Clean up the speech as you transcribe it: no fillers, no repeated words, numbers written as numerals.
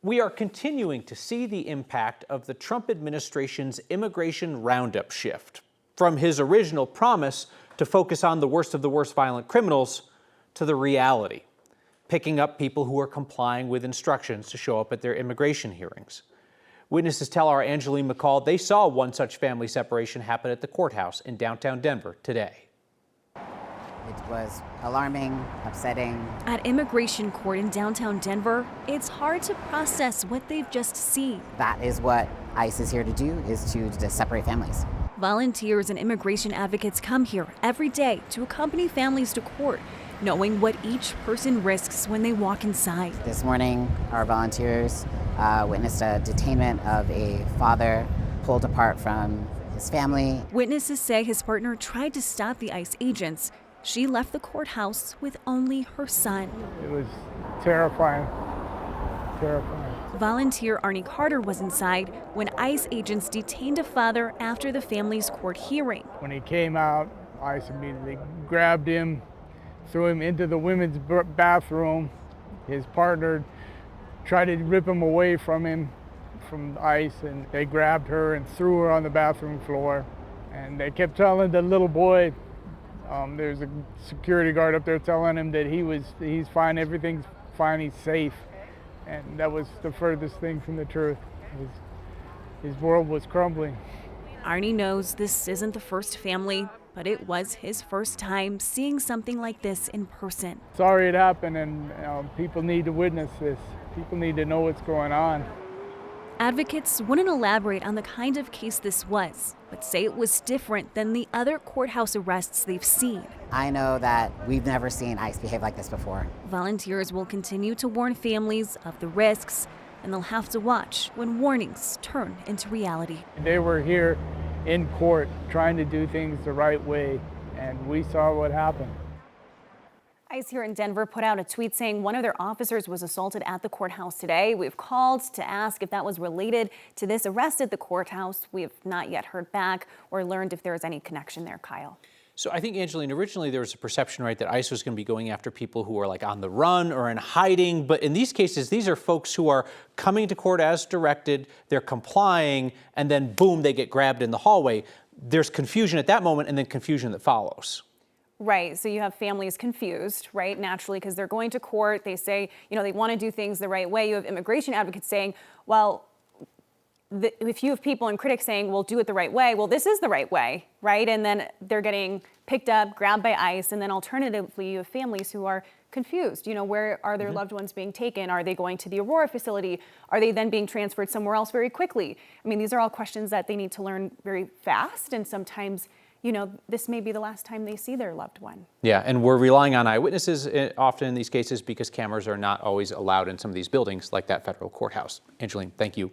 We are continuing to see the impact of the Trump administration's immigration roundup shift. From his original promise to focus on the worst of the worst violent criminals to the reality, picking up people who are complying with instructions to show up at their immigration hearings. Witnesses tell our Angeline McCall they saw one such family separation happen at the courthouse in downtown Denver today. It was alarming, upsetting. At immigration court in downtown Denver, it's hard to process what they've just seen. That is what ICE is here to do, is to separate families. Volunteers and immigration advocates come here every day to accompany families to court, knowing what each person risks when they walk inside. This morning, our volunteers witnessed a detainment of a father pulled apart from his family. Witnesses say his partner tried to stop the ICE agents. She left the courthouse with only her son. It was terrifying, terrifying. Volunteer Arnie Carter was inside when ICE agents detained a father after the family's court hearing. When he came out, ICE immediately grabbed him, threw him into the women's bathroom. His partner tried to rip him away from ICE, and they grabbed her and threw her on the bathroom floor. And they kept telling the little boy, there's a security guard up there telling him that he's fine, everything's fine, he's safe. And that was the furthest thing from the truth. His world was crumbling. Arnie knows this isn't the first family, but it was his first time seeing something like this in person. Sorry it happened, and people need to witness this. People need to know what's going on. Advocates wouldn't elaborate on the kind of case this was, but say it was different than the other courthouse arrests they've seen. I know that we've never seen ICE behave like this before. Volunteers will continue to warn families of the risks, and they'll have to watch when warnings turn into reality. They were here in court trying to do things the right way, and we saw what happened. ICE here in Denver put out a tweet saying one of their officers was assaulted at the courthouse today. We've called to ask if that was related to this arrest at the courthouse. We have not yet heard back or learned if there is any connection there, Kyle. So I think, Angeline, originally there was a perception, right, that ICE was going to be going after people who are like on the run or in hiding. But in these cases, these are folks who are coming to court as directed, they're complying, and then boom, they get grabbed in the hallway. There's confusion at that moment and then confusion that follows. Right. So you have families confused, right, naturally, because they're going to court. They say, they want to do things the right way. You have immigration advocates saying, well, if you have people and critics saying, well, do it the right way, well, this is the right way, right? And then they're getting picked up, grabbed by ICE. And then alternatively, you have families who are confused. Where are their loved ones being taken? Are they going to the Aurora facility? Are they then being transferred somewhere else very quickly? I mean, these are all questions that they need to learn very fast. And sometimes, this may be the last time they see their loved one. Yeah, and we're relying on eyewitnesses often in these cases because cameras are not always allowed in some of these buildings like that federal courthouse. Angeline, thank you.